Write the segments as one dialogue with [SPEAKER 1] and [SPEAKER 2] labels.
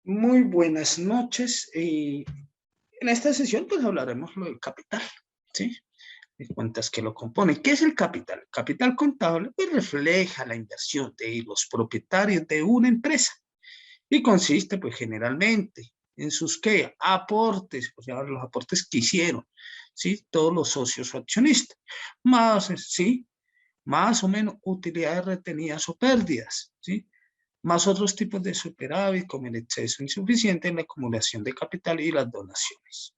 [SPEAKER 1] Muy buenas noches. En esta sesión pues hablaremos lo del capital, ¿sí? De cuentas que lo componen. ¿Qué es el capital? El capital contable pues refleja la inversión de los propietarios de una empresa y consiste pues generalmente en sus ¿qué? Aportes, o sea, los aportes que hicieron, ¿sí? Todos los socios o accionistas, más, ¿sí? Más o menos utilidades retenidas o pérdidas, ¿sí? Más otros tipos de superávit como el exceso insuficiente en la acumulación de capital y las donaciones.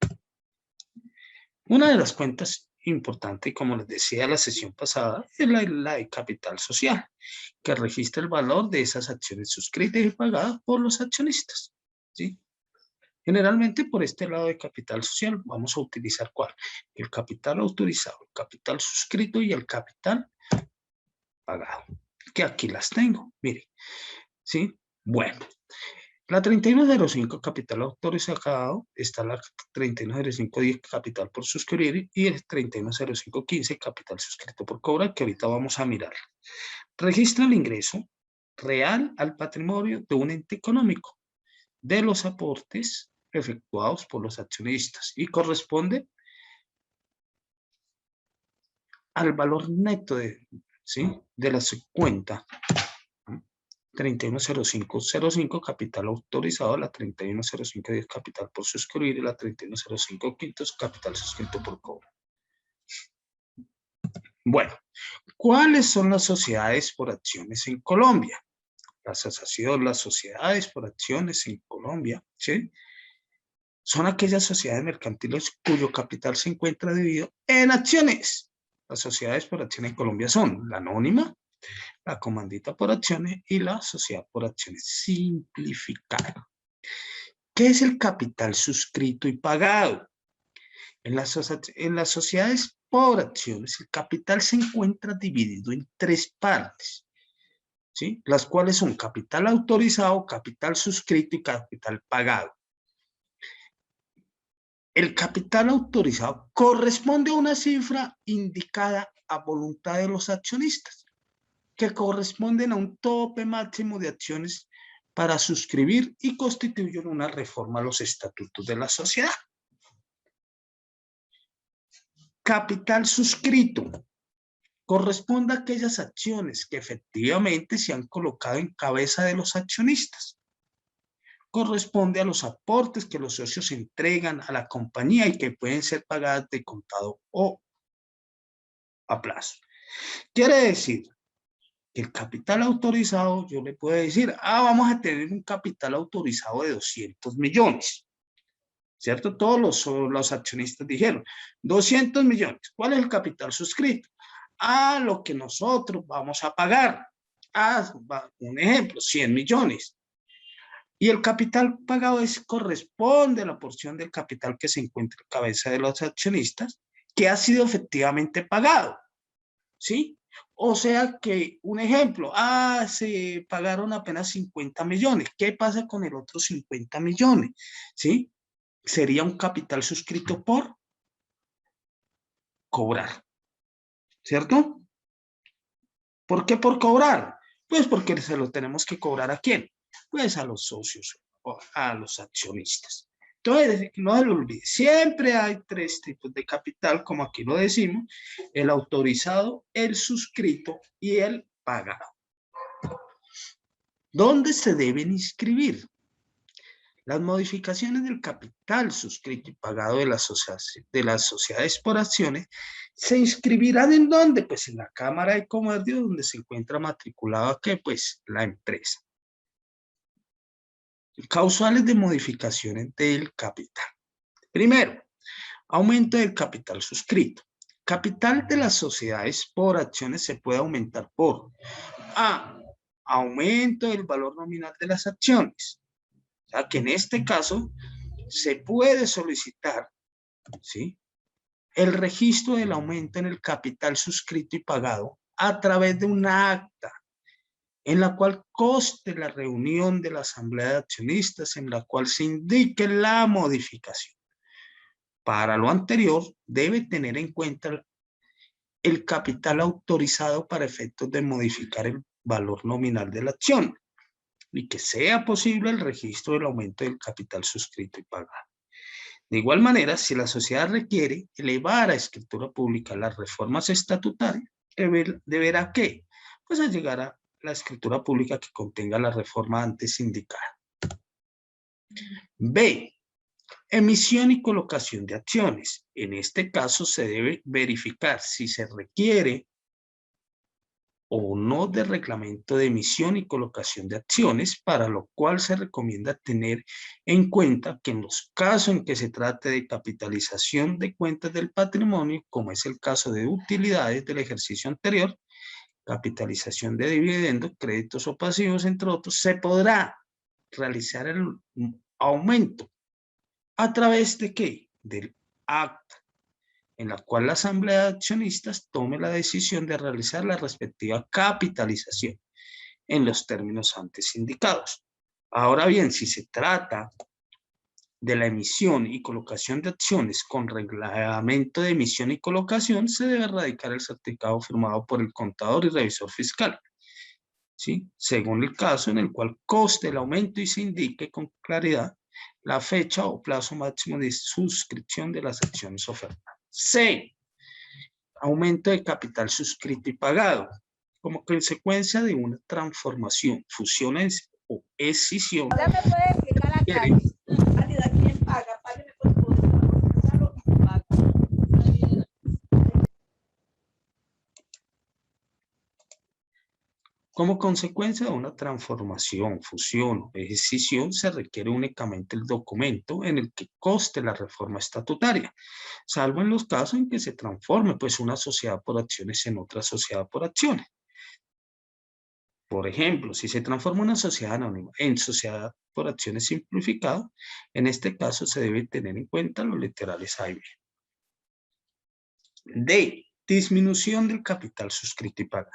[SPEAKER 1] Una de las cuentas importantes, como les decía la sesión pasada, es la de capital social, que registra el valor de esas acciones suscritas y pagadas por los accionistas, ¿sí? Generalmente por este lado de capital social vamos a utilizar ¿cuál? El capital autorizado, el capital suscrito y el capital pagado, que aquí las tengo, miren, ¿sí? Bueno, la 3105 capital autorizado, está la 310510 capital por suscribir y el 310515 capital suscrito por cobrar, que ahorita vamos a mirar. Registra el ingreso real al patrimonio de un ente económico de los aportes efectuados por los accionistas y corresponde al valor neto de la subcuenta 310505 capital autorizado, la 310510 capital por suscribir y la 310515 capital suscrito por cobro. Bueno, ¿cuáles son las sociedades por acciones en Colombia? Las sociedades por acciones en Colombia, ¿sí? Son aquellas sociedades mercantiles cuyo capital se encuentra dividido en acciones. Las sociedades por acciones en Colombia son la anónima, la comandita por acciones y la sociedad por acciones simplificada. ¿Qué es el capital suscrito y pagado? En las sociedades por acciones, el capital se encuentra dividido en tres partes, ¿sí? Las cuales son capital autorizado, capital suscrito y capital pagado. El capital autorizado corresponde a una cifra indicada a voluntad de los accionistas, que corresponden a un tope máximo de acciones para suscribir y constituyen una reforma a los estatutos de la sociedad. Capital suscrito corresponde a aquellas acciones que efectivamente se han colocado en cabeza de los accionistas. Corresponde a los aportes que los socios entregan a la compañía y que pueden ser pagadas de contado o a plazo. Quiere decir que el capital autorizado, yo le puedo decir, vamos a tener un capital autorizado de 200 millones, ¿cierto? Todos los accionistas dijeron, 200 millones. ¿Cuál es el capital suscrito? Lo que nosotros vamos a pagar. Un ejemplo, 100 millones. Y el capital pagado corresponde a la porción del capital que se encuentra en cabeza de los accionistas, que ha sido efectivamente pagado, ¿sí? O sea que, un ejemplo, se pagaron apenas 50 millones. ¿Qué pasa con el otro 50 millones? ¿Sí? Sería un capital suscrito por cobrar, ¿cierto? ¿Por qué por cobrar? Pues porque se lo tenemos que cobrar ¿a quién? Pues a los socios o a los accionistas. Entonces, no se lo olvide, siempre hay tres tipos de capital, como aquí lo decimos, el autorizado, el suscrito y el pagado. ¿Dónde se deben inscribir? Las modificaciones del capital suscrito y pagado de las sociedades por acciones se inscribirán ¿en dónde? Pues en la Cámara de Comercio, donde se encuentra matriculada ¿qué? Pues la empresa. Causales de modificaciones del capital. Primero, aumento del capital suscrito. Capital de las sociedades por acciones se puede aumentar por aumento del valor nominal de las acciones. O sea, que en este caso se puede solicitar, ¿sí?, el registro del aumento en el capital suscrito y pagado a través de una acta en la cual conste la reunión de la asamblea de accionistas en la cual se indique la modificación. Para lo anterior, debe tener en cuenta el capital autorizado para efectos de modificar el valor nominal de la acción. y que sea posible el registro del aumento del capital suscrito y pagado. De igual manera, si la sociedad requiere elevar a escritura pública las reformas estatutarias, deberá que, pues, llegar a la escritura pública que contenga la reforma antes indicada. B. Emisión y colocación de acciones. En este caso se debe verificar si se requiere o no de reglamento de emisión y colocación de acciones, para lo cual se recomienda tener en cuenta que en los casos en que se trate de capitalización de cuentas del patrimonio, como es el caso de utilidades del ejercicio anterior, capitalización de dividendos, créditos o pasivos, entre otros, se podrá realizar el aumento a través de ¿qué? Del acta en la cual la asamblea de accionistas tome la decisión de realizar la respectiva capitalización en los términos antes indicados. Ahora bien, si se trata de la emisión y colocación de acciones con reglamento de emisión y colocación, se debe radicar el certificado firmado por el contador y revisor fiscal, ¿sí? Según el caso en el cual conste el aumento y se indique con claridad la fecha o plazo máximo de suscripción de las acciones ofertadas. C. Aumento de capital suscrito y pagado. Como consecuencia de una transformación, fusión o escisión.
[SPEAKER 2] Ya me puede explicar acá. ¿Quién paga? Págueme por todo.
[SPEAKER 1] Como consecuencia de una transformación, fusión o escisión, se requiere únicamente el documento en el que conste la reforma estatutaria, salvo en los casos en que se transforme, pues, una sociedad por acciones en otra sociedad por acciones. Por ejemplo, si se transforma una sociedad anónima en sociedad por acciones simplificada, en este caso se debe tener en cuenta los literales A y B. D. Disminución del capital suscrito y pagado.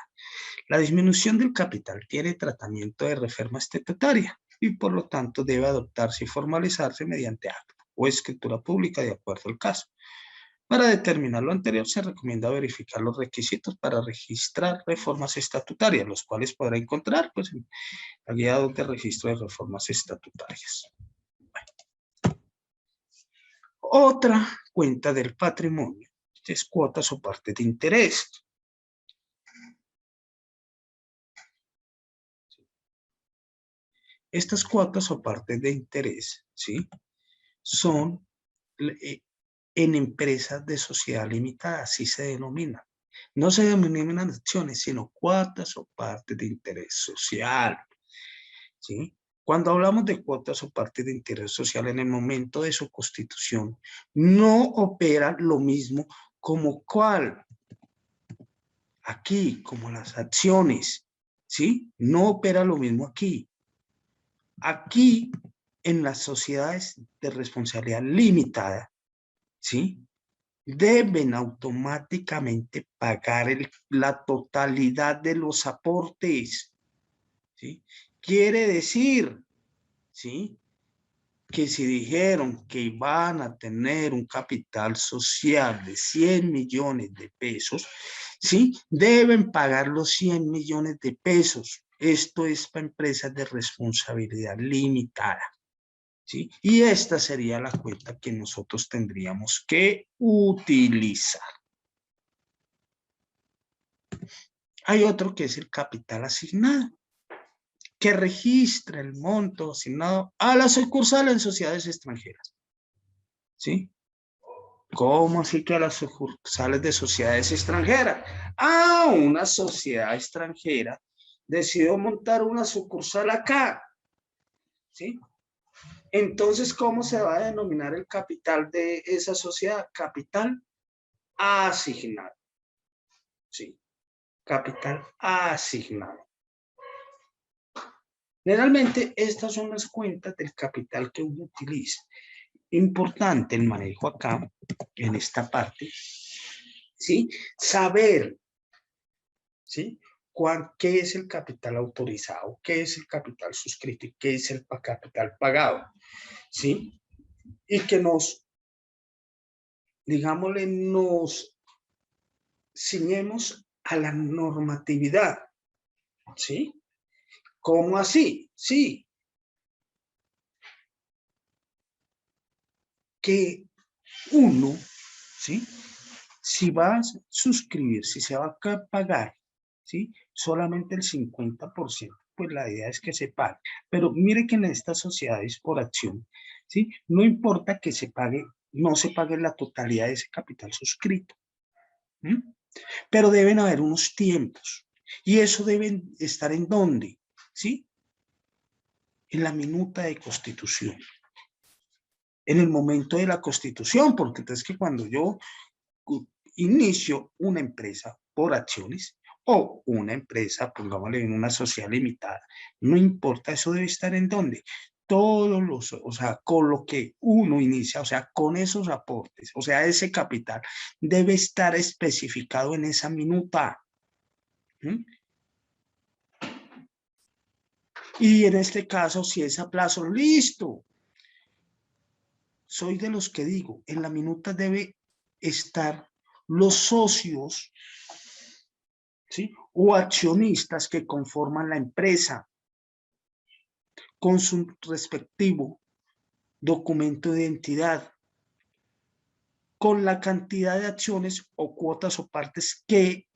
[SPEAKER 1] La disminución del capital tiene tratamiento de reforma estatutaria y por lo tanto debe adoptarse y formalizarse mediante acta o escritura pública de acuerdo al caso. Para determinar lo anterior se recomienda verificar los requisitos para registrar reformas estatutarias, los cuales podrá encontrar, pues, en la guía de registro de reformas estatutarias. Bueno. Otra cuenta del patrimonio es cuotas o parte de interés. Estas cuotas o partes de interés, ¿sí?, son en empresas de sociedad limitada, así se denominan. No se denominan acciones, sino cuotas o partes de interés social, ¿sí? Cuando hablamos de cuotas o partes de interés social, en el momento de su constitución, no opera lo mismo como cuál. Aquí, como las acciones, ¿sí? No opera lo mismo aquí. Aquí, en las sociedades de responsabilidad limitada, ¿sí?, deben automáticamente pagar la totalidad de los aportes, ¿sí? Quiere decir, ¿sí?, que si dijeron que van a tener un capital social de 100 millones de pesos, ¿sí?, deben pagar los 100 millones de pesos. Esto es para empresas de responsabilidad limitada, ¿sí? Y esta sería la cuenta que nosotros tendríamos que utilizar. Hay otro que es el capital asignado, que registra el monto asignado a la sucursal en sociedades extranjeras, ¿sí? ¿Cómo así que a las sucursales de sociedades extranjeras? Una sociedad extranjera decidió montar una sucursal acá, ¿sí? Entonces, ¿cómo se va a denominar el capital de esa sociedad? Capital asignado, ¿sí? Capital asignado. Generalmente, estas son las cuentas del capital que uno utiliza. Importante el manejo acá, en esta parte, ¿sí? Saber, ¿sí?, qué es el capital autorizado, qué es el capital suscrito y qué es el capital pagado, ¿sí? Y que digámosle, nos ciñemos a la normatividad, ¿sí? ¿Cómo así? Sí, que uno, ¿sí? Si va a suscribir, si se va a pagar, ¿sí? Solamente el 50%, pues la idea es que se pague. Pero mire que en estas sociedades por acción, ¿sí? No importa que se pague, no se pague la totalidad de ese capital suscrito, ¿m? Pero deben haber unos tiempos. ¿Y eso deben estar en dónde? ¿Sí? En la minuta de constitución. En el momento de la constitución, porque es que cuando yo inicio una empresa por acciones o una empresa, pongámosle en una sociedad limitada, no importa, eso debe estar en dónde. Todos los, o sea, con lo que uno inicia, o sea, con esos aportes, o sea, ese capital debe estar especificado en esa minuta. ¿Mm? Y en este caso, si es a plazo, listo. Soy de los que digo, en la minuta debe estar los socios, ¿sí? O accionistas que conforman la empresa con su respectivo documento de identidad, con la cantidad de acciones o cuotas o partes que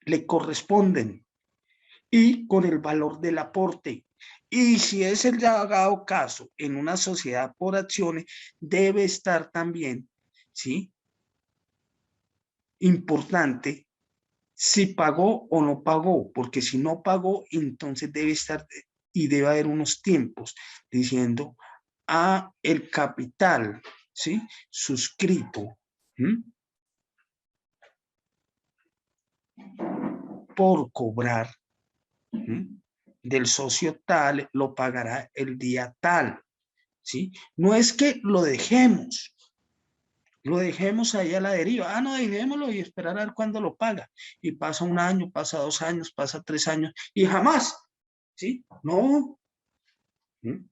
[SPEAKER 1] le corresponden y con el valor del aporte. Y si es el dado caso en una sociedad por acciones, debe estar también, ¿sí? Importante si pagó o no pagó, porque si no pagó, entonces debe estar y debe haber unos tiempos diciendo el capital, ¿sí? Suscrito, ¿m? Por cobrar, ¿m? Del socio tal, lo pagará el día tal, ¿sí? No es que lo dejemos ahí a la deriva. No, dejémoslo y esperar a ver cuándo lo paga. Y pasa un año, pasa 2 años, pasa 3 años y jamás, ¿sí? No. ¿Mm?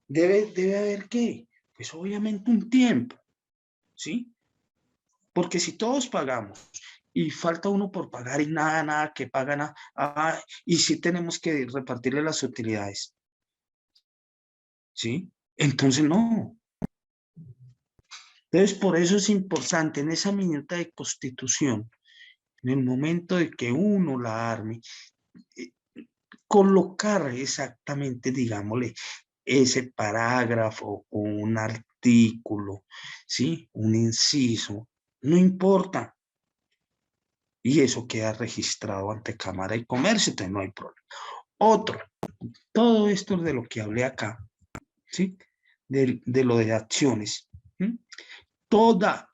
[SPEAKER 1] Debe haber qué, pues obviamente un tiempo, ¿sí? Porque si todos pagamos y falta uno por pagar y nada que paga nada, y si tenemos que repartirle las utilidades, ¿sí? Entonces no. Entonces por eso es importante en esa minuta de constitución, en el momento de que uno la arme, eh, colocar exactamente, digámosle, ese parágrafo o un artículo, ¿sí? Un inciso, no importa. Y eso queda registrado ante Cámara de Comercio, entonces no hay problema. Otro, todo esto de lo que hablé acá, ¿sí? De lo de acciones. ¿Sí? Toda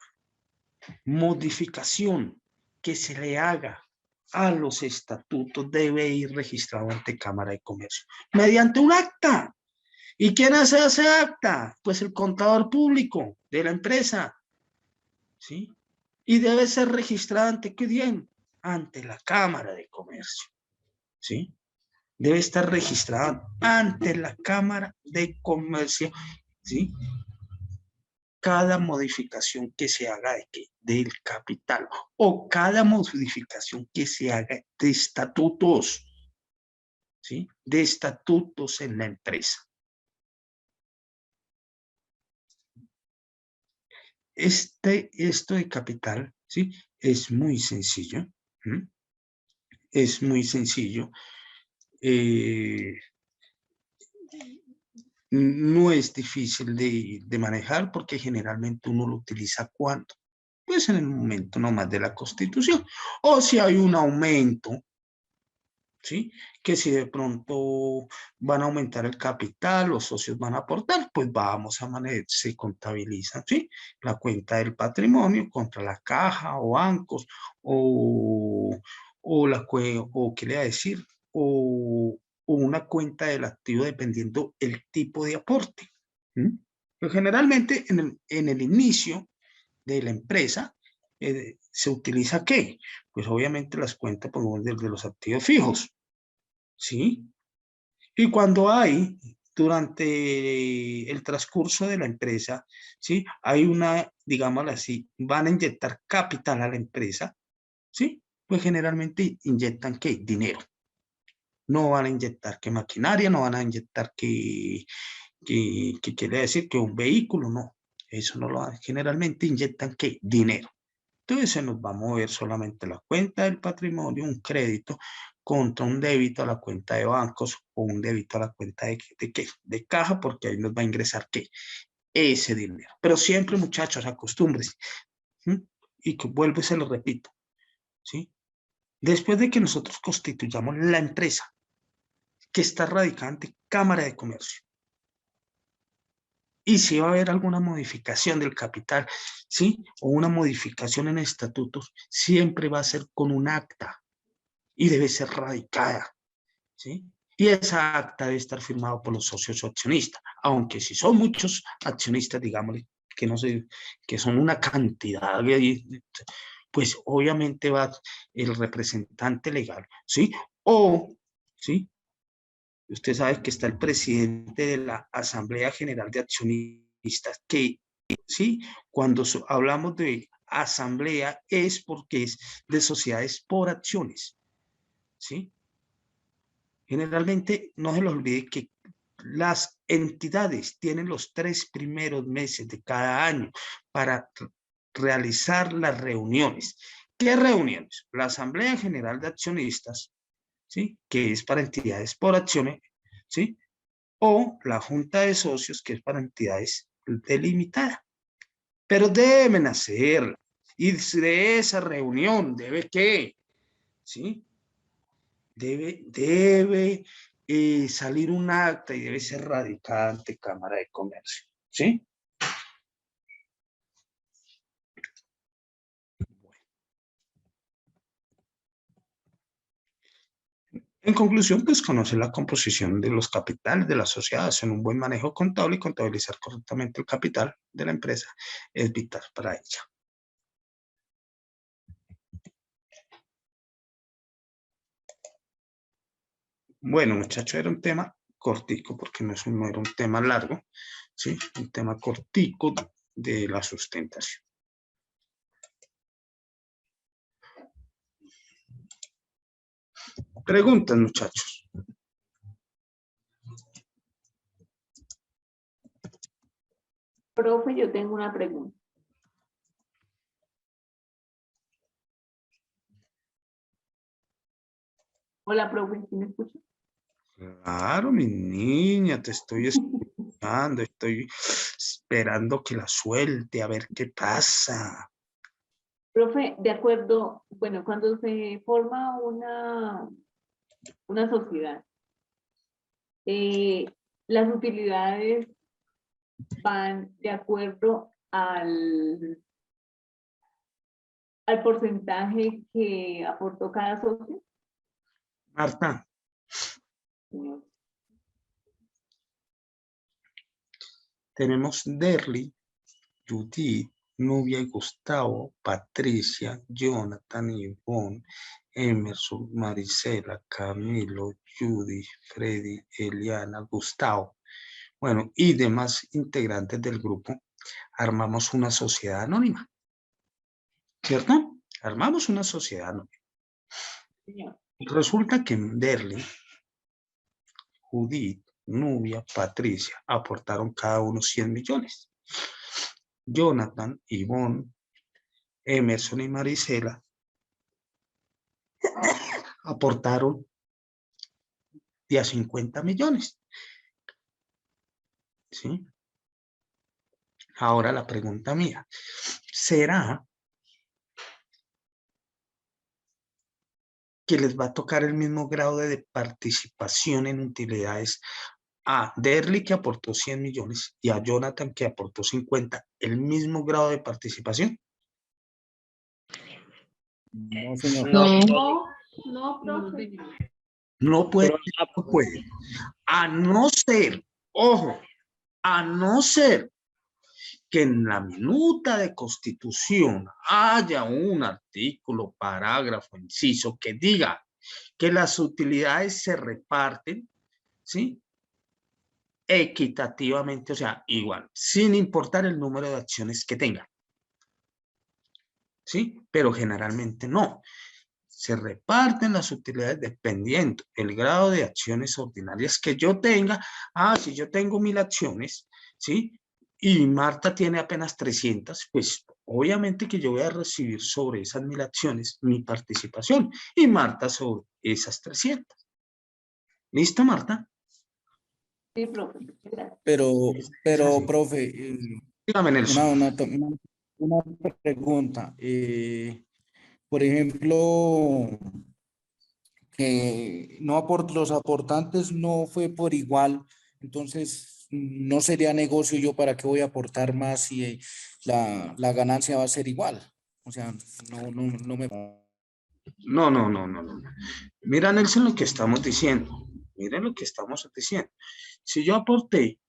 [SPEAKER 1] modificación que se le haga a los estatutos debe ir registrado ante Cámara de Comercio mediante un acta. ¿Y quién hace ese acta? Pues el contador público de la empresa, ¿sí? Y debe ser registrado ante quién, ante la Cámara de Comercio, ¿sí? Debe estar registrado ante la Cámara de Comercio, ¿sí? Cada modificación que se haga del capital o cada modificación que se haga de estatutos, ¿sí? De estatutos en la empresa. Esto de capital, ¿sí? Es muy sencillo. ¿Mm? Es muy sencillo. Eh, no es difícil de manejar porque generalmente uno lo utiliza cuando, pues en el momento nomás de la constitución. O si hay un aumento, ¿sí? Que si de pronto van a aumentar el capital, los socios van a aportar, pues vamos a manejar, se contabiliza, ¿sí? La cuenta del patrimonio contra la caja o bancos o, o qué le voy a decir, o una cuenta del activo dependiendo el tipo de aporte. ¿Sí? Pero generalmente en el inicio de la empresa se utiliza ¿qué? Pues obviamente las cuentas pues, de los activos fijos. ¿Sí? Y cuando hay, durante el transcurso de la empresa, ¿sí? Hay una, digámoslo así, van a inyectar capital a la empresa, ¿sí? Pues generalmente inyectan, ¿qué? Dinero, No van a inyectar que maquinaria, no van a inyectar que quiere decir que un vehículo, no. Eso no lo hacen. Generalmente inyectan ¿qué? Dinero. Entonces se nos va a mover solamente la cuenta del patrimonio, un crédito contra un débito a la cuenta de bancos o un débito a la cuenta de ¿qué? De caja, porque ahí nos va a ingresar ¿qué? Ese dinero. Pero siempre, muchachos, acostúmbrense. ¿Sí? Y que vuelvo y se lo repito. ¿Sí? Después de que nosotros constituyamos la empresa que está radicada ante Cámara de Comercio, y si va a haber alguna modificación del capital, ¿sí? O una modificación en estatutos, siempre va a ser con un acta y debe ser radicada, ¿sí? Y esa acta debe estar firmada por los socios o accionistas, aunque si son muchos accionistas, digámosle, que no sé, que son una cantidad, pues obviamente va el representante legal, ¿sí? O, ¿sí? Usted sabe que está el presidente de la Asamblea General de Accionistas, que, ¿sí? Cuando hablamos de asamblea es porque es de sociedades por acciones, ¿sí? Generalmente, no se les olvide que las entidades tienen los 3 primeros meses de cada año para realizar las reuniones. ¿Qué reuniones? La Asamblea General de Accionistas, ¿sí? Que es para entidades por acciones, ¿sí? O la Junta de Socios, que es para entidades delimitadas. Pero deben hacerla. Y de esa reunión debe ¿qué? ¿Sí? Debe salir un acta y debe ser radicada ante Cámara de Comercio. ¿Sí? En conclusión, pues conocer la composición de los capitales de la sociedad, hacer un buen manejo contable y contabilizar correctamente el capital de la empresa es vital para ella. Bueno, muchachos, era un tema cortico, porque no era un tema largo, ¿sí? Un tema cortico de la sustentación. Preguntas, muchachos.
[SPEAKER 2] Profe, yo tengo una pregunta. Hola, profe, ¿sí me escucha?
[SPEAKER 1] Claro, mi niña, te estoy escuchando, estoy esperando que la suelte, a ver qué pasa.
[SPEAKER 2] Profe, de acuerdo, bueno, cuando se forma una sociedad, eh, las utilidades van de acuerdo al porcentaje que aportó cada socio.
[SPEAKER 1] Marta,
[SPEAKER 2] Señor.
[SPEAKER 1] tenemos Derly, Judith, Nubia y Gustavo, Patricia, Jonathan, Ivonne, Emerson, Marisela, Camilo, Judy, Freddy, Eliana, Gustavo. Bueno, y demás integrantes del grupo, armamos una sociedad anónima, ¿cierto? Armamos una sociedad anónima.
[SPEAKER 2] Señor.
[SPEAKER 1] Resulta que Derly, Judith, Nubia, Patricia aportaron cada uno 100 millones. Jonathan, Ivonne, Emerson y Marisela aportaron de a 50 millones. ¿Sí? Ahora la pregunta mía, ¿será que les va a tocar el mismo grado de participación en utilidades a Derly, que aportó 100 millones, y a Jonathan, que aportó 50, el mismo grado de participación?
[SPEAKER 3] No, señor.
[SPEAKER 2] No, profe.
[SPEAKER 1] No puede,
[SPEAKER 3] Pero
[SPEAKER 1] no puede. A no ser, ojo, a no ser que en la minuta de constitución haya un artículo, parágrafo, inciso que diga que las utilidades se reparten, ¿sí? Equitativamente, o sea, igual, sin importar el número de acciones que tenga, ¿sí? Pero generalmente no. se reparten las utilidades dependiendo el grado de acciones ordinarias que yo tenga. Si yo tengo 1000 acciones, ¿sí? Y Marta tiene apenas 300, pues obviamente que yo voy a recibir sobre esas 1000 acciones mi participación y Marta sobre esas 300. ¿Listo, Marta?
[SPEAKER 2] Sí, profe. Gracias.
[SPEAKER 1] Es así.
[SPEAKER 3] Profe,
[SPEAKER 1] Dígame, Nelson.
[SPEAKER 3] una pregunta. Por ejemplo, que los aportantes no fue por igual, entonces no sería negocio. Yo para qué voy a aportar más si la ganancia va a ser igual. O sea, no me...
[SPEAKER 1] No. Mira, Nelson, lo que estamos diciendo. Miren lo que estamos diciendo. Si yo aporté,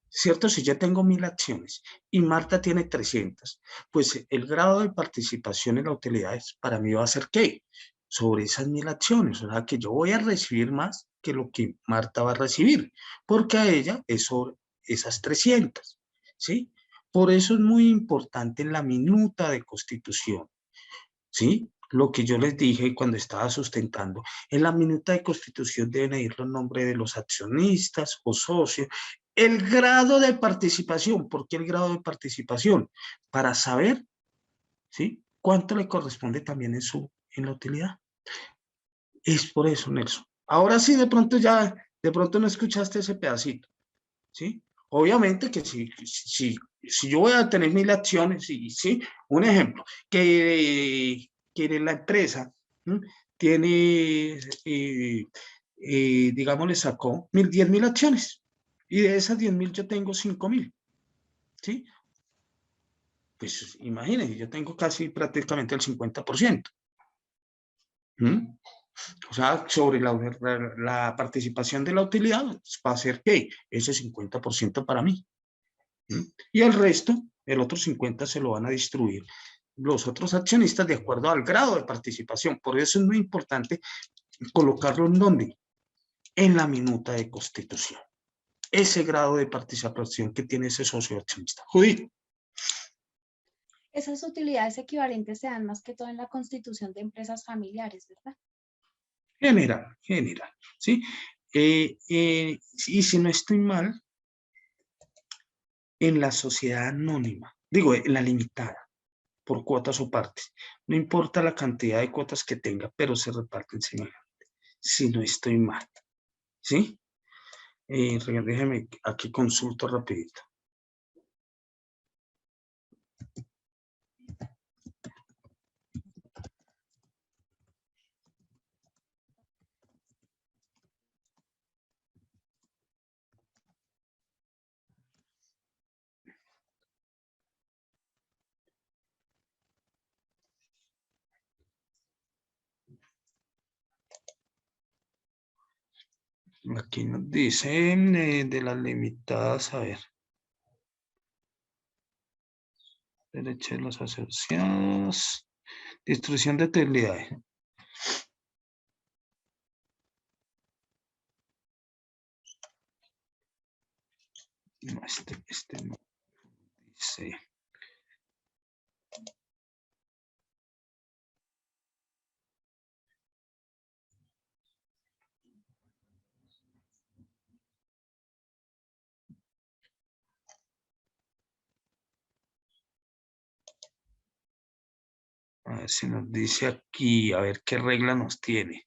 [SPEAKER 1] ¿cierto? Si yo tengo 1000 acciones y Marta tiene 300, pues el grado de participación en la utilidad para mí va a ser ¿qué? Sobre esas 1000 acciones. O sea, que yo voy a recibir más que lo que Marta va a recibir, porque a ella es sobre esas 300, ¿sí? Por eso es muy importante en la minuta de constitución, ¿sí? Lo que yo les dije cuando estaba sustentando, en la minuta de constitución deben ir los nombres de los accionistas o socios, el grado de participación. ¿Por qué el grado de participación? Para saber, ¿sí? Cuánto le corresponde también en la utilidad. Es por eso, Nelson. Ahora sí, de pronto no escuchaste ese pedacito, ¿sí? Obviamente que si yo voy a tener 1000 acciones, ¿sí? Un ejemplo, que la empresa, ¿sí? Tiene, digamos, le sacó 10.000 acciones, y de esas 10.000 yo tengo 5.000, ¿sí? Pues imagínense, yo tengo casi prácticamente el 50%. ¿Mm? O sea, sobre la participación de la utilidad va a ser que ese 50% para mí. ¿Mm? Y el resto, el otro 50% se lo van a distribuir los otros accionistas de acuerdo al grado de participación. Por eso es muy importante colocarlo en donde, en la minuta de constitución. Ese grado de participación que tiene ese socio accionista. Judith.
[SPEAKER 4] Esas utilidades equivalentes se dan más que todo en la constitución de empresas familiares, ¿verdad?
[SPEAKER 1] General, ¿sí? Y si no estoy mal, en la sociedad anónima, digo, en la limitada, por cuotas o partes. No importa la cantidad de cuotas que tenga, pero se reparten semejante. Si no estoy mal, ¿sí? Déjeme, aquí consulto rapidito. Aquí nos dicen de las limitadas, a ver. Derecho de los asociados. Distribución de utilidades. No, este no dice. A ver si nos dice aquí, a ver qué regla nos tiene.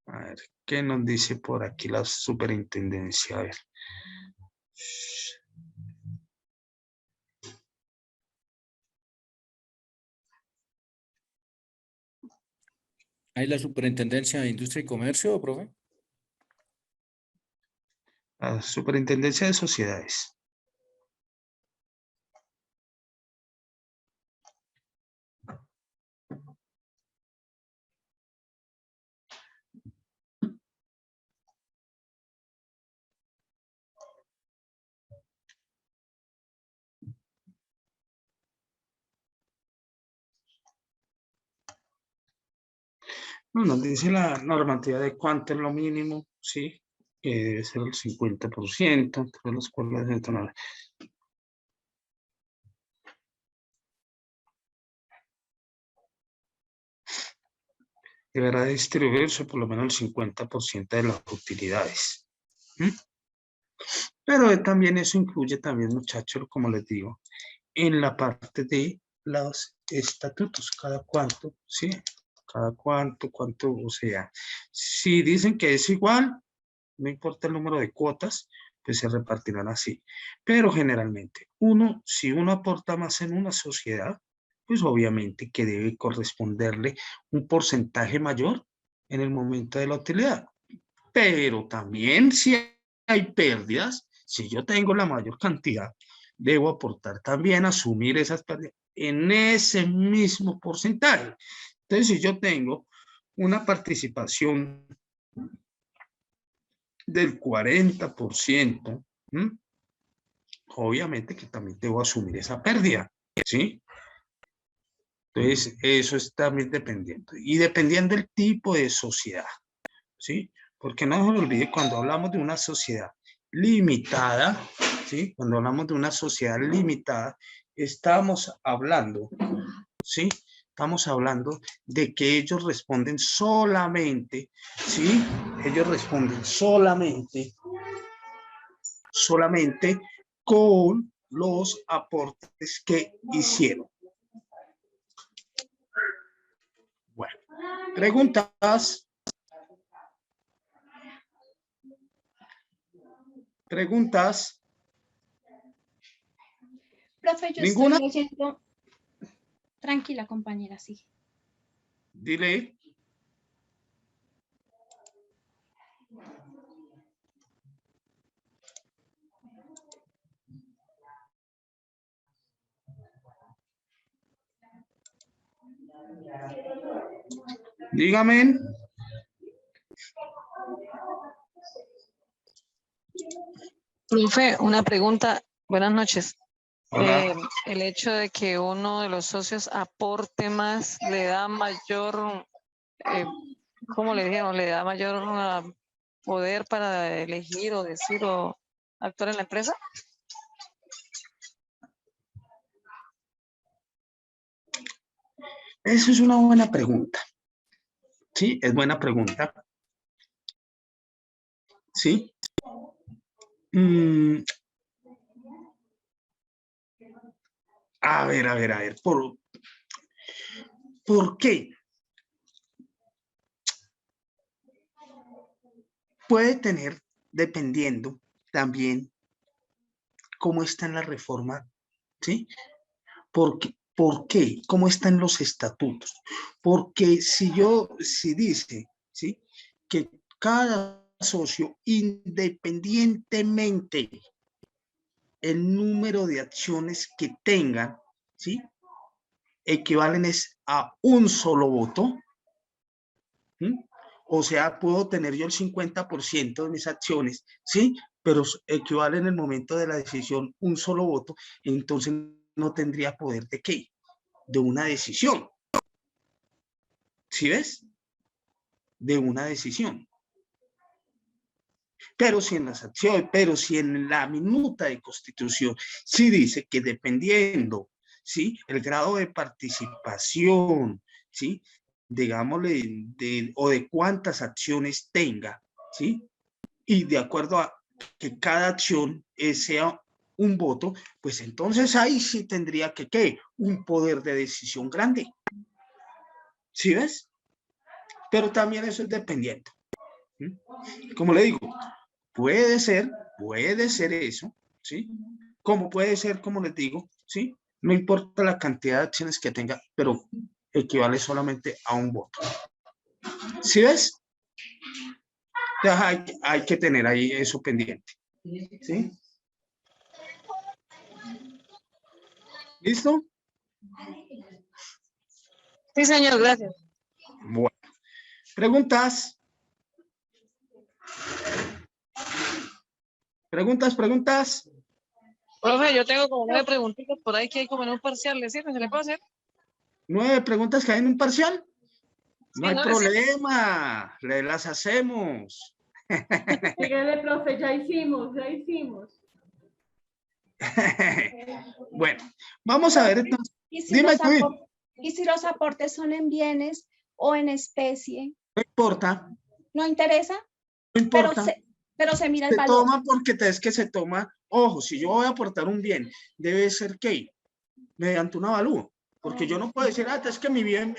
[SPEAKER 1] A ver, ¿qué nos dice por aquí la superintendencia? A ver.
[SPEAKER 3] ¿Hay la Superintendencia de Industria y Comercio, profe?
[SPEAKER 1] La superintendencia de sociedades. No, nos dice la normativa de cuánto es lo mínimo, ¿sí? Que debe ser el 50%, entre los cuales debe tener. deberá distribuirse por lo menos el 50% de las utilidades. ¿Mm? Pero también eso incluye también, muchachos, como les digo, en la parte de los estatutos, cada cuánto, ¿sí? Cada cuánto, o sea, si dicen que es igual, no importa el número de cuotas, pues se repartirán así. Pero generalmente, si uno aporta más en una sociedad, pues obviamente que debe corresponderle un porcentaje mayor en el momento de la utilidad. Pero también si hay pérdidas, si yo tengo la mayor cantidad, debo aportar también, asumir esas pérdidas en ese mismo porcentaje. Entonces, si yo tengo una participación del 40%, ¿m? Obviamente que también debo asumir esa pérdida, ¿sí? Entonces, eso es también dependiendo. Y dependiendo del tipo de sociedad, ¿sí? Porque no se olvide, cuando hablamos de una sociedad limitada, ¿sí? Cuando hablamos de una sociedad limitada, estamos hablando, ¿sí? Estamos hablando de que ellos responden solamente, ¿sí? Ellos responden solamente con los aportes que hicieron. Bueno, preguntas. ¿Preguntas?
[SPEAKER 4] Profe, yo
[SPEAKER 1] ¿Ninguna?
[SPEAKER 4] estoy leyendo. Tranquila, compañera, sí.
[SPEAKER 1] Dile. Dígame.
[SPEAKER 5] Profe, una pregunta. Buenas noches.
[SPEAKER 1] Hola.
[SPEAKER 5] El hecho de que uno de los socios aporte más le da mayor, ¿cómo le dijeron? Le da mayor poder para elegir o decir o actuar en la empresa.
[SPEAKER 1] Eso es una buena pregunta. Sí, es buena pregunta. Sí. A ver. ¿Por qué? Puede tener, dependiendo también cómo está en la reforma, ¿sí? ¿Por qué? ¿Cómo están los estatutos? Porque si dice, ¿sí? Que cada socio, independientemente el número de acciones que tengan, ¿sí? Equivalen a un solo voto. ¿Sí? O sea, puedo tener yo el 50% de mis acciones, ¿sí? Pero equivale en el momento de la decisión un solo voto, entonces no tendría poder de qué, de una decisión. ¿Sí ves? De una decisión. Pero si en la minuta de constitución sí dice que dependiendo, ¿sí? El grado de participación, ¿sí? Digámosle, o de cuántas acciones tenga, ¿sí? Y de acuerdo a que cada acción sea un voto, pues entonces ahí sí tendría que, ¿qué? Un poder de decisión grande. ¿Sí ves? Pero también eso es dependiente. ¿Sí? Como le digo, puede ser eso, ¿sí? Como puede ser, como les digo, ¿sí? No importa la cantidad de acciones que tenga, pero equivale solamente a un voto. ¿Sí ves? Hay que tener ahí eso pendiente. ¿Sí? ¿Listo?
[SPEAKER 5] Sí, señor, gracias.
[SPEAKER 1] Bueno. ¿Preguntas? ¿Preguntas?
[SPEAKER 5] Profe, yo tengo como 9 preguntitas por ahí que hay como en un parcial. ¿Le sirve? ¿Se le puede hacer?
[SPEAKER 1] 9 preguntas que hay en un parcial. No hay
[SPEAKER 5] ¿no le sirve?
[SPEAKER 1] problema. Le las hacemos.
[SPEAKER 2] Dígale, profe, ya hicimos.
[SPEAKER 1] Bueno, vamos a ver entonces.
[SPEAKER 4] ¿Y si
[SPEAKER 1] Dime,
[SPEAKER 4] los aportes son en bienes o en especie,
[SPEAKER 1] No importa,
[SPEAKER 4] no interesa,
[SPEAKER 1] no
[SPEAKER 4] pero
[SPEAKER 1] importa.
[SPEAKER 4] pero se mira el
[SPEAKER 1] Se
[SPEAKER 4] valor.
[SPEAKER 1] toma porque es que se toma, ojo, si yo voy a aportar un bien, debe ser ¿qué? Mediante un avalúo. Porque yo no puedo decir, es que mi bien,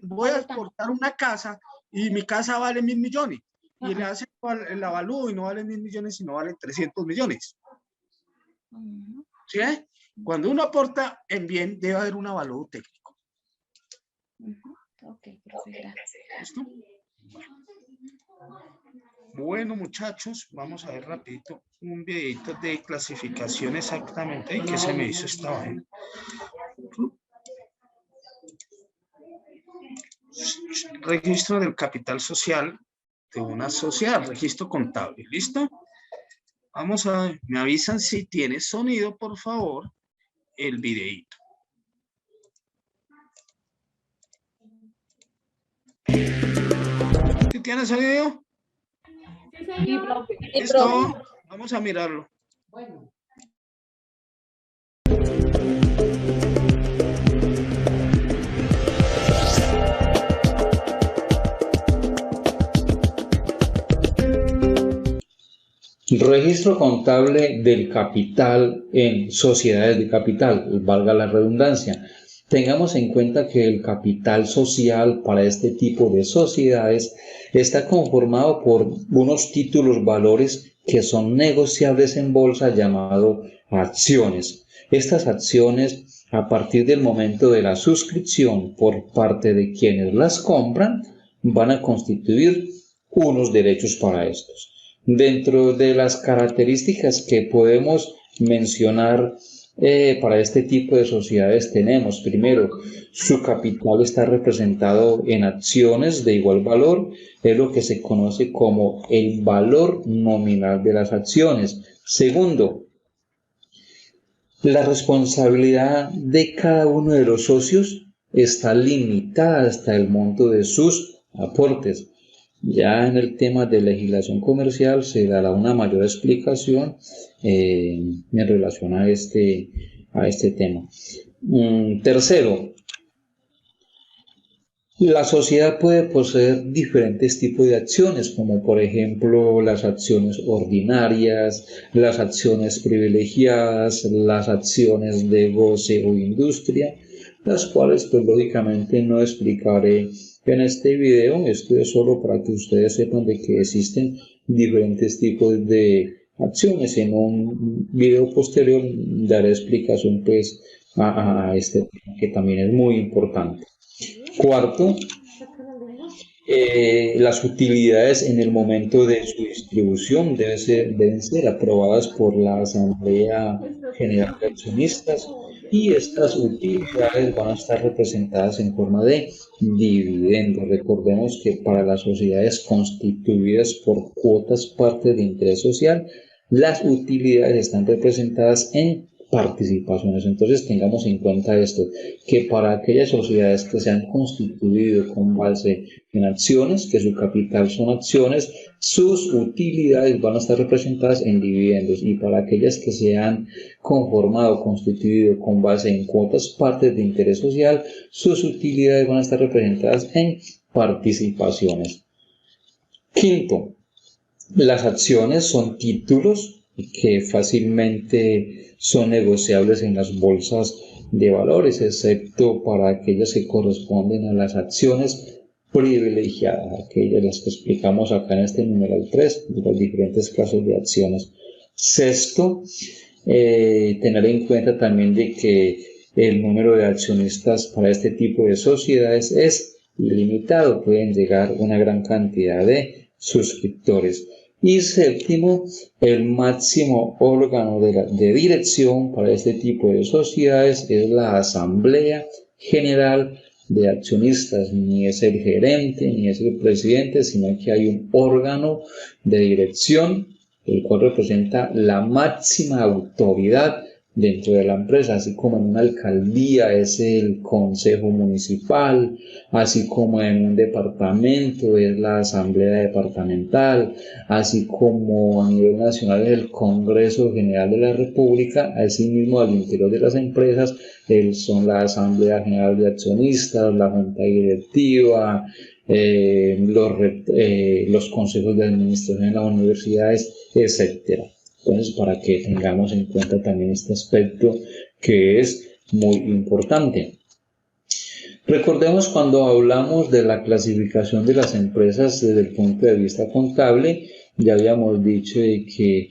[SPEAKER 1] voy a aportar una casa y mi casa vale 1.000 millones. Y le hacen el avalúo y no vale 1.000 millones, sino vale 300 millones. ¿Sí? Cuando uno aporta en bien, debe haber un avalúo técnico.
[SPEAKER 4] Ok, profe, gracias.
[SPEAKER 1] ¿Listo? Bueno, muchachos, vamos a ver rapidito un videito de clasificación exactamente. ¿Qué se me hizo esta vaina? Registro del capital social de una sociedad, registro contable. ¿Listo? Vamos a ver, me avisan si tiene sonido, por favor, el videito. ¿Sí tiene sonido?
[SPEAKER 2] Sí, profe.
[SPEAKER 1] Listo, vamos a mirarlo.
[SPEAKER 2] Bueno.
[SPEAKER 6] Registro contable del capital en sociedades de capital, valga la redundancia. Tengamos en cuenta que el capital social para este tipo de sociedades está conformado por unos títulos valores que son negociables en bolsa llamado acciones. Estas acciones, a partir del momento de la suscripción por parte de quienes las compran, van a constituir unos derechos para estos. Dentro de las características que podemos mencionar para este tipo de sociedades tenemos, primero, su capital está representado en acciones de igual valor, es lo que se conoce como el valor nominal de las acciones. Segundo, la responsabilidad de cada uno de los socios está limitada hasta el monto de sus aportes. Ya en el tema de legislación comercial se dará una mayor explicación en relación a este tema. Tercero, la sociedad puede poseer diferentes tipos de acciones, como por ejemplo las acciones ordinarias, las acciones privilegiadas, las acciones de goce o industria, las cuales pues lógicamente no explicaré en este video. Esto es solo para que ustedes sepan de que existen diferentes tipos de acciones. En un video posterior daré explicación pues a este tema, que también es muy importante. Cuarto, las utilidades en el momento de su distribución deben ser aprobadas por la Asamblea General de Accionistas, y estas utilidades van a estar representadas en forma de dividendos. Recordemos que para las sociedades constituidas por cuotas partes de interés social, las utilidades están representadas en participaciones. Entonces tengamos en cuenta esto, que para aquellas sociedades que se han constituido con base en acciones, que su capital son acciones, sus utilidades van a estar representadas en dividendos, y para aquellas que se han conformado, constituido con base en cuotas partes de interés social, sus utilidades van a estar representadas en participaciones. Quinto, las acciones son títulos que fácilmente son negociables en las bolsas de valores, excepto para aquellas que corresponden a las acciones privilegiadas, aquellas las que explicamos acá en este numeral 3, de los diferentes casos de acciones. Sexto, tener en cuenta también de que el número de accionistas para este tipo de sociedades es limitado, pueden llegar una gran cantidad de suscriptores. Y séptimo, el máximo órgano de dirección para este tipo de sociedades es la Asamblea General de Accionistas. Ni es el gerente, ni es el presidente, sino que hay un órgano de dirección, el cual representa la máxima autoridad dentro de la empresa, así como en una alcaldía es el consejo municipal, así como en un departamento es la asamblea departamental, así como a nivel nacional es el Congreso General de la República, así mismo al interior de las empresas son la asamblea general de accionistas, la junta directiva, los consejos de administración en las universidades, etcétera. Entonces, para que tengamos en cuenta también este aspecto que es muy importante. Recordemos cuando hablamos de la clasificación de las empresas desde el punto de vista contable, ya habíamos dicho de que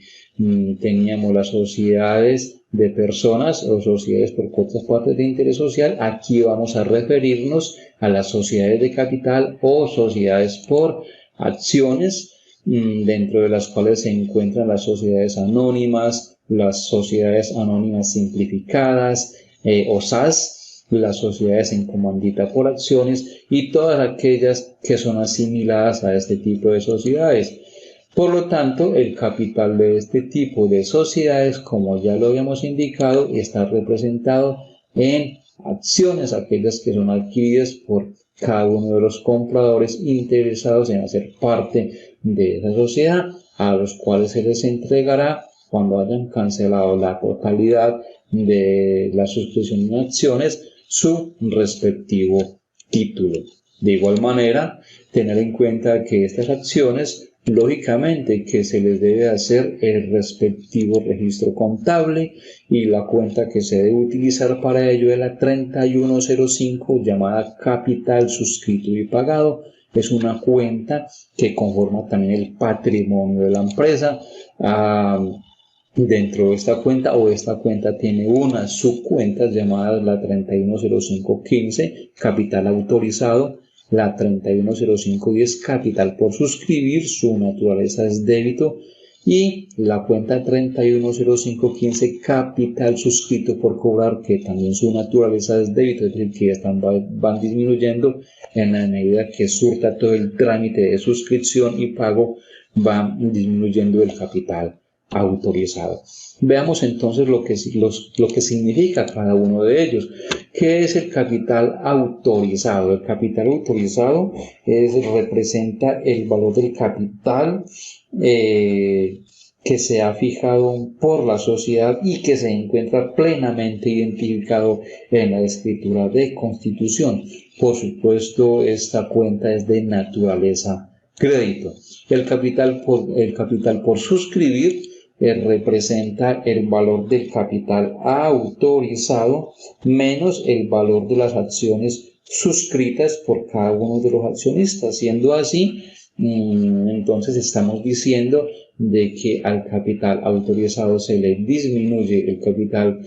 [SPEAKER 6] teníamos las sociedades de personas o sociedades por cuotas partes de interés social. Aquí vamos a referirnos a las sociedades de capital o sociedades por acciones, dentro de las cuales se encuentran las sociedades anónimas, las sociedades anónimas simplificadas o SAS, las sociedades en comandita por acciones y todas aquellas que son asimiladas a este tipo de sociedades. Por lo tanto, el capital de este tipo de sociedades, como ya lo habíamos indicado, está representado en acciones, aquellas que son adquiridas por cada uno de los compradores interesados en hacer parte de esa sociedad, a los cuales se les entregará, cuando hayan cancelado la totalidad de la suscripción en acciones, su respectivo título. De igual manera, tener en cuenta que estas acciones, lógicamente, que se les debe hacer el respectivo registro contable y la cuenta que se debe utilizar para ello es la 3105, llamada capital suscrito y pagado. Es una cuenta que conforma también el patrimonio de la empresa. Dentro de esta cuenta tiene unas subcuentas llamadas la 310515, capital autorizado, la 310510, capital por suscribir, su naturaleza es débito, y la cuenta 310515, capital suscrito por cobrar, que también su naturaleza es débito, es decir, que van disminuyendo en la medida que surta todo el trámite de suscripción y pago, va disminuyendo el capital autorizado. Veamos entonces lo que significa cada uno de ellos. ¿Qué es el capital autorizado? El capital autorizado representa el valor del capital que se ha fijado por la sociedad y que se encuentra plenamente identificado en la escritura de constitución. Por supuesto, esta cuenta es de naturaleza crédito. El capital por suscribir representa el valor del capital autorizado menos el valor de las acciones suscritas por cada uno de los accionistas. Siendo así, entonces estamos diciendo de que al capital autorizado se le disminuye el capital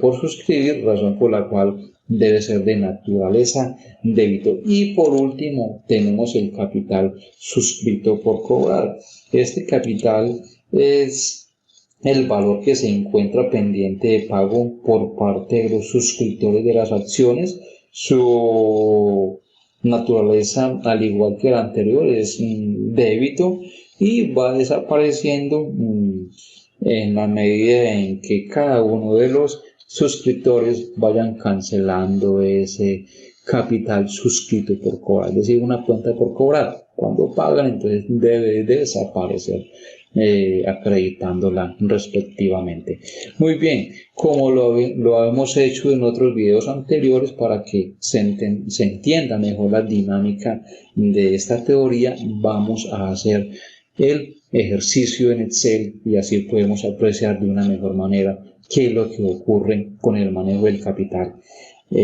[SPEAKER 6] por suscribir, razón por la cual debe ser de naturaleza débito. Y por último tenemos el capital suscrito por cobrar. Este capital es el valor que se encuentra pendiente de pago por parte de los suscriptores de las acciones. Su naturaleza, al igual que la anterior, es débito y va desapareciendo en la medida en que cada uno de los suscriptores vayan cancelando ese capital suscrito por cobrar, es decir, una cuenta por cobrar. Cuando pagan, entonces debe desaparecer, acreditándola respectivamente. Muy bien, como lo hemos hecho en otros videos anteriores, para que se entienda mejor la dinámica de esta teoría, vamos a hacer el ejercicio en Excel y así podemos apreciar de una mejor manera qué es lo que ocurre con el manejo del capital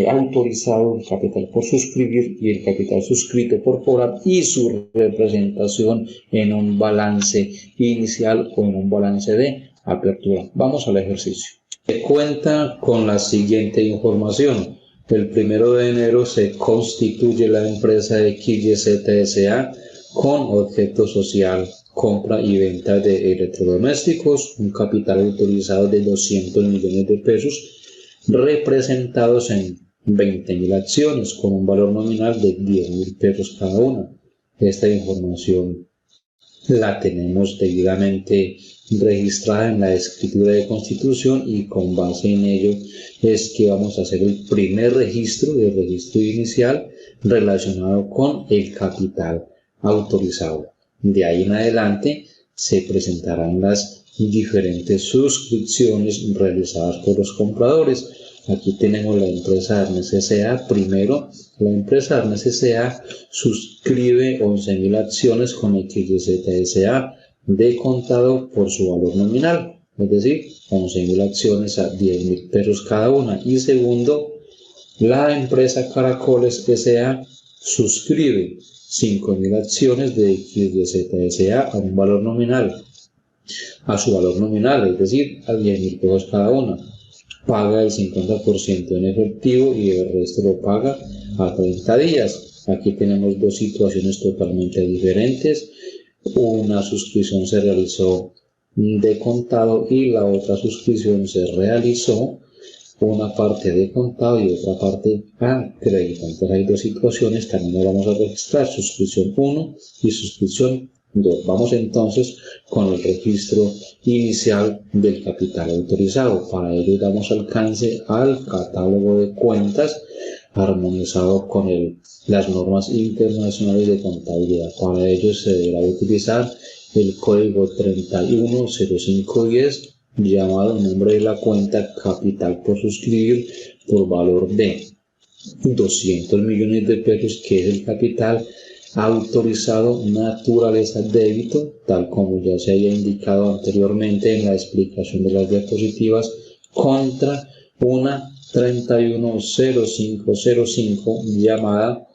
[SPEAKER 6] autorizado, el capital por suscribir y el capital suscrito por cobrar y su representación en un balance inicial o en un balance de apertura. Vamos al ejercicio. Se cuenta con la siguiente información. El 1 de enero se constituye la empresa XYZ S.A. con objeto social, compra y venta de electrodomésticos, un capital autorizado de 200 millones de pesos, representados en 20.000 acciones con un valor nominal de 10.000 pesos cada una. Esta información la tenemos debidamente registrada en la escritura de constitución y con base en ello es que vamos a hacer el primer registro, el registro inicial relacionado con el capital autorizado. De ahí en adelante se presentarán las diferentes suscripciones realizadas por los compradores. Aquí tenemos la empresa Arnes S.A. Primero, la empresa Arnes S.A. suscribe 11.000 acciones con XYZ S.A. de contado por su valor nominal, es decir, 11.000 acciones a 10.000 pesos cada una. Y segundo, la empresa Caracoles S.A. suscribe 5.000 acciones de XYZ S.A. a un valor nominal, a su valor nominal, es decir, a 10.000 pesos cada una. Paga el 50% en efectivo y el resto lo paga a 30 días. Aquí tenemos dos situaciones totalmente diferentes. Una suscripción se realizó de contado y la otra suscripción se realizó una parte de contado y otra parte a crédito. Entonces hay dos situaciones, también lo vamos a registrar, suscripción 1 y suscripción 2. Vamos entonces con el registro inicial del capital autorizado. Para ello damos alcance al catálogo de cuentas armonizado con las normas internacionales de contabilidad. Para ello se deberá utilizar el código 310510 llamado en nombre de la cuenta capital por suscribir por valor de 200 millones de pesos, que es el capital autorizado naturaleza débito, tal como ya se haya indicado anteriormente en la explicación de las diapositivas, contra una 310505 llamada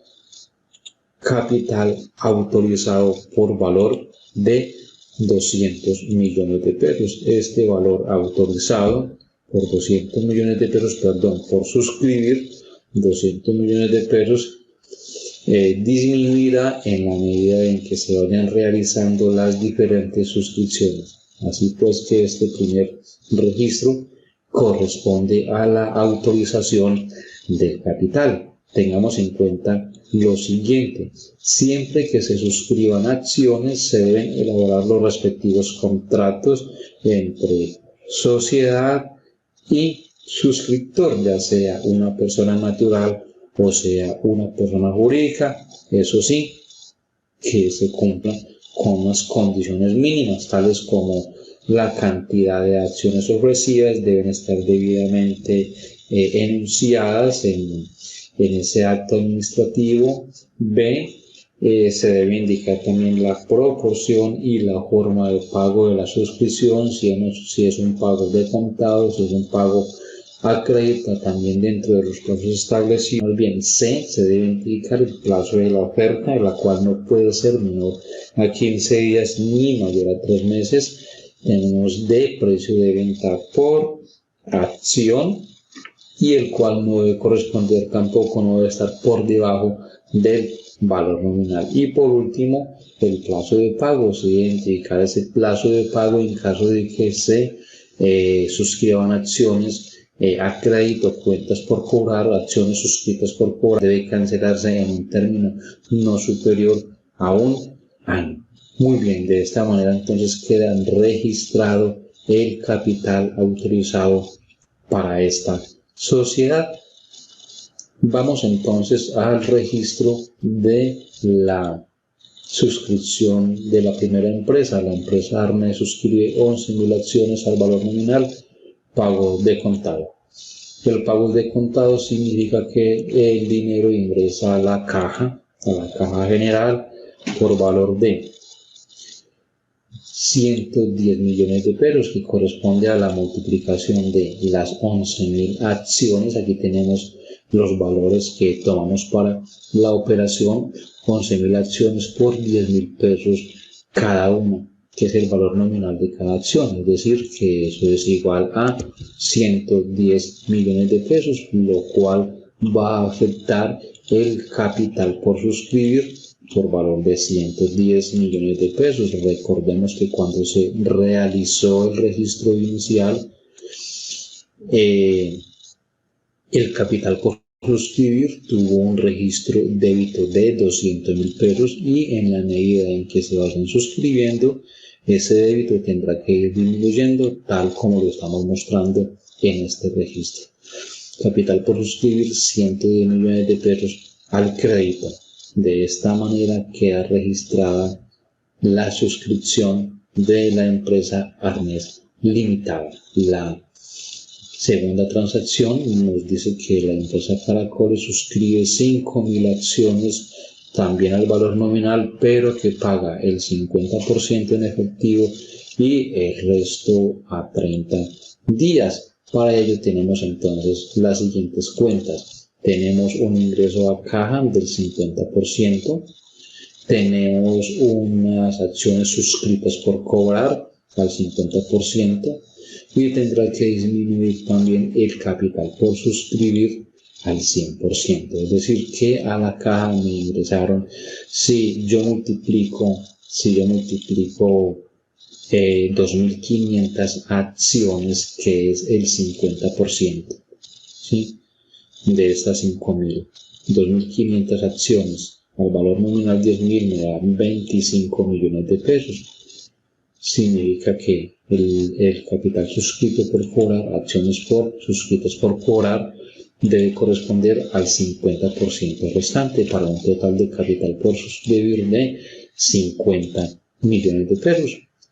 [SPEAKER 6] capital autorizado por valor de 200 millones de pesos. Este valor autorizado por 200 millones de pesos, por suscribir 200 millones de pesos, disminuirá en la medida en que se vayan realizando las diferentes suscripciones. Así pues que este primer registro corresponde a la autorización del capital. Tengamos en cuenta lo siguiente: siempre que se suscriban acciones se deben elaborar los respectivos contratos entre sociedad y suscriptor, ya sea una persona natural o sea una persona jurídica. Eso sí, que se cumplan con unas condiciones mínimas, tales como la cantidad de acciones ofrecidas deben estar debidamente enunciadas en ese acto administrativo. B, se debe indicar también la proporción y la forma de pago de la suscripción, si es un pago de contado, si es un pago a crédito, también dentro de los plazos establecidos. Bien, C, se debe indicar el plazo de la oferta, la cual no puede ser menor a 15 días ni mayor a 3 meses. Tenemos D, precio de venta por acción, y el cual no debe corresponder, tampoco no debe estar por debajo del valor nominal. Y por último, el plazo de pago. Se debe identificar ese plazo de pago en caso de que se suscriban acciones a crédito, cuentas por cobrar, acciones suscritas por cobrar. Debe cancelarse en un término no superior a un año. Muy bien, de esta manera entonces queda registrado el capital autorizado para esta sociedad. Vamos entonces al registro de la suscripción de la primera empresa. La empresa Arnes suscribe 11.000 acciones al valor nominal, pago de contado. El pago de contado significa que el dinero ingresa a la caja general por valor de 110 millones de pesos, que corresponde a la multiplicación de las 11.000 acciones. Aquí tenemos los valores que tomamos para la operación: 11.000 acciones por 10.000 pesos cada una, que es el valor nominal de cada acción, es decir, que eso es igual a 110 millones de pesos, lo cual va a afectar el capital por suscribir por valor de 110 millones de pesos. Recordemos que cuando se realizó el registro inicial, el capital por suscribir tuvo un registro débito de 200.000 pesos y en la medida en que se vayan suscribiendo, ese débito tendrá que ir disminuyendo tal como lo estamos mostrando en este registro. Capital por suscribir 110 millones de pesos al crédito. De esta manera queda registrada la suscripción de la empresa Arnés Limitada. La segunda transacción nos dice que la empresa Caracoles suscribe 5.000 acciones también al valor nominal, pero que paga el 50% en efectivo y el resto a 30 días. Para ello tenemos entonces las siguientes cuentas. Tenemos un ingreso a caja del 50%, tenemos unas acciones suscritas por cobrar al 50% y tendrá que disminuir también el capital por suscribir al 100%. Es decir, que a la caja me ingresaron, si yo multiplico 2.500 acciones, que es el 50%, ¿sí? De estas 5.000, 2.500 acciones al valor nominal 10.000 me da 25 millones de pesos. Significa que el capital suscrito por cobrar, acciones suscritas por cobrar, debe corresponder al 50% restante para un total de capital por suscribir de 50 millones de pesos.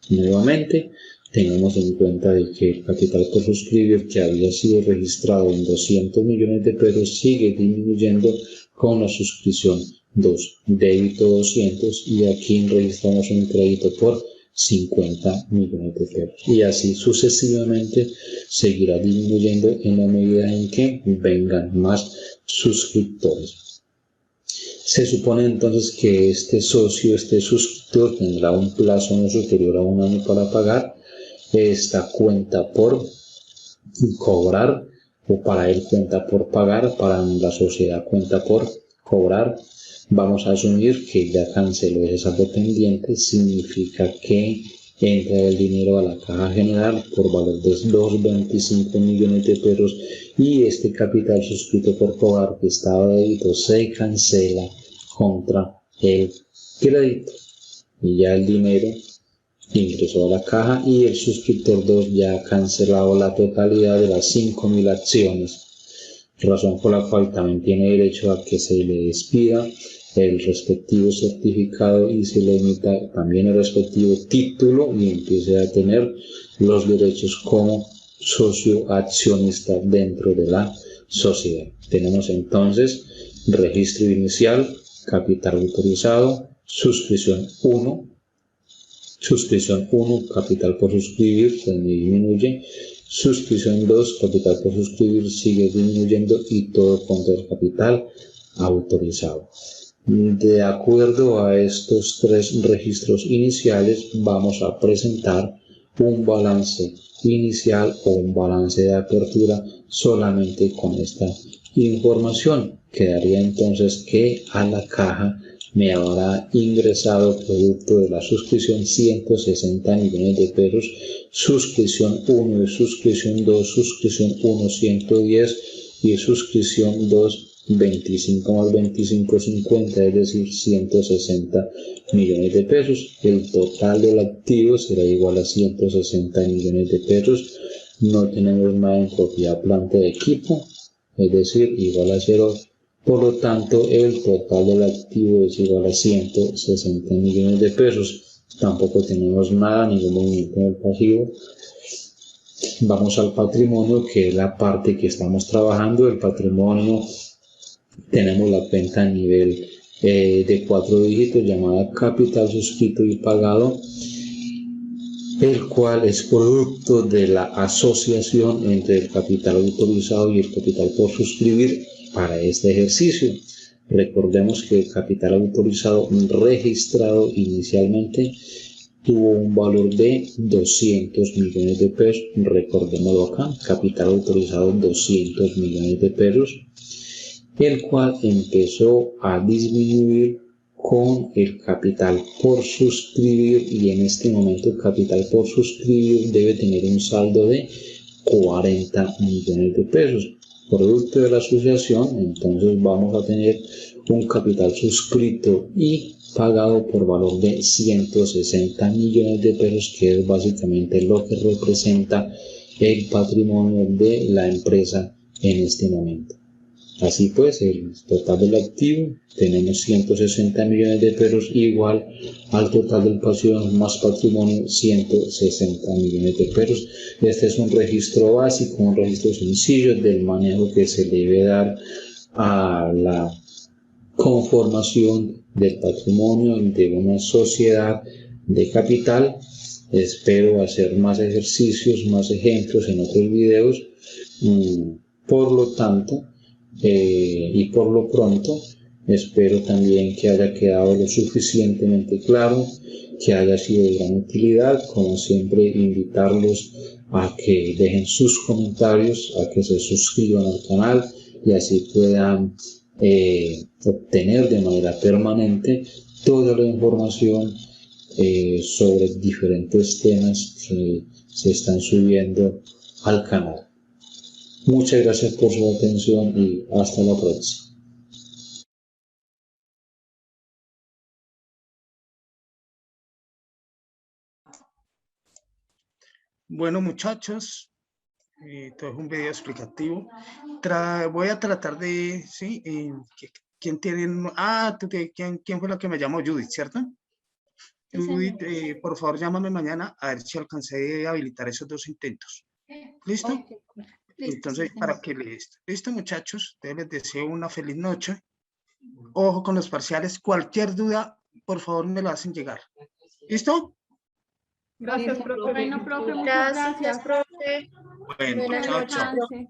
[SPEAKER 6] Nuevamente, tengamos en cuenta de que el capital por suscribir, que había sido registrado en 200 millones de pesos, sigue disminuyendo con la suscripción 2, débito 200, y aquí registramos un crédito por 50 millones de pesos. Y así sucesivamente seguirá disminuyendo en la medida en que vengan más suscriptores. Se supone entonces que este socio, este suscriptor, tendrá un plazo no superior a un año para pagar esta cuenta por cobrar, o para él cuenta por pagar, para la sociedad cuenta por cobrar. Vamos a asumir que ya canceló ese saldo pendiente, significa que entra el dinero a la caja general por valor de 225 millones de pesos y este capital suscrito por cobrar que estaba débito se cancela contra el crédito y ya el dinero ingresó a la caja y el suscriptor 2 ya ha cancelado la totalidad de las 5.000 acciones, razón por la cual también tiene derecho a que se le despida el respectivo certificado y se le emita también el respectivo título y empiece a tener los derechos como socio accionista dentro de la sociedad. Tenemos entonces registro inicial, capital autorizado, suscripción 1, capital por suscribir, se disminuye, suscripción 2, capital por suscribir, sigue disminuyendo y todo contra el capital autorizado. De acuerdo a estos tres registros iniciales, vamos a presentar un balance inicial o un balance de apertura solamente con esta información. Quedaría entonces que a la caja me habrá ingresado producto de la suscripción 160 millones de pesos, suscripción 1 y suscripción 2, suscripción 1 110 y suscripción 2 25 más 25, 50, es decir, 160 millones de pesos. El total del activo será igual a 160 millones de pesos. No tenemos nada en propiedad, planta de equipo, es decir, igual a 0. Por lo tanto, el total del activo es igual a 160 millones de pesos. Tampoco tenemos nada, ningún movimiento en el pasivo. Vamos al patrimonio, que es la parte que estamos trabajando. El patrimonio, tenemos la cuenta a nivel de 4 dígitos llamada capital suscrito y pagado, el cual es producto de la asociación entre el capital autorizado y el capital por suscribir para este ejercicio. Recordemos que el capital autorizado registrado inicialmente tuvo un valor de 200 millones de pesos. Recordémoslo acá, capital autorizado 200 millones de pesos, el cual empezó a disminuir con el capital por suscribir y en este momento el capital por suscribir debe tener un saldo de 40 millones de pesos. producto de la asociación, entonces vamos a tener un capital suscrito y pagado por valor de 160 millones de pesos, que es básicamente lo que representa el patrimonio de la empresa en este momento. Así pues, el total del activo, tenemos 160 millones de pesos igual al total del pasivo más patrimonio, 160 millones de pesos. Este es un registro básico, un registro sencillo del manejo que se debe dar a la conformación del patrimonio de una sociedad de capital. Espero hacer más ejercicios, más ejemplos en otros videos. Por lo tanto, y por lo pronto, espero también que haya quedado lo suficientemente claro, que haya sido de gran utilidad. Como siempre, invitarlos a que dejen sus comentarios, a que se suscriban al canal y así puedan obtener de manera permanente toda la información sobre diferentes temas que se están subiendo al canal. Muchas gracias por su atención y hasta la próxima.
[SPEAKER 1] Bueno, muchachos, todo es un video explicativo. Voy a tratar de, sí, ¿quién tiene? ¿Quién fue la que me llamó? Judith, ¿cierto?
[SPEAKER 4] Sí,
[SPEAKER 1] Judith,
[SPEAKER 4] señor.
[SPEAKER 1] por favor, llámame mañana a ver si alcancé a habilitar esos 2 intentos. ¿Listo?
[SPEAKER 4] Ok, listo,
[SPEAKER 1] Entonces,
[SPEAKER 4] sí,
[SPEAKER 1] para
[SPEAKER 4] señor.
[SPEAKER 1] que listo, muchachos, les deseo una feliz noche. Ojo con los parciales. Cualquier duda, por favor, me lo hacen llegar. ¿Listo?
[SPEAKER 2] Gracias, profe.
[SPEAKER 7] Bueno, profe, muchas
[SPEAKER 2] Gracias,
[SPEAKER 7] gracias.
[SPEAKER 2] profe.
[SPEAKER 1] Bueno,
[SPEAKER 2] Buenas
[SPEAKER 1] chao,
[SPEAKER 2] noches,
[SPEAKER 1] chao.
[SPEAKER 2] profe.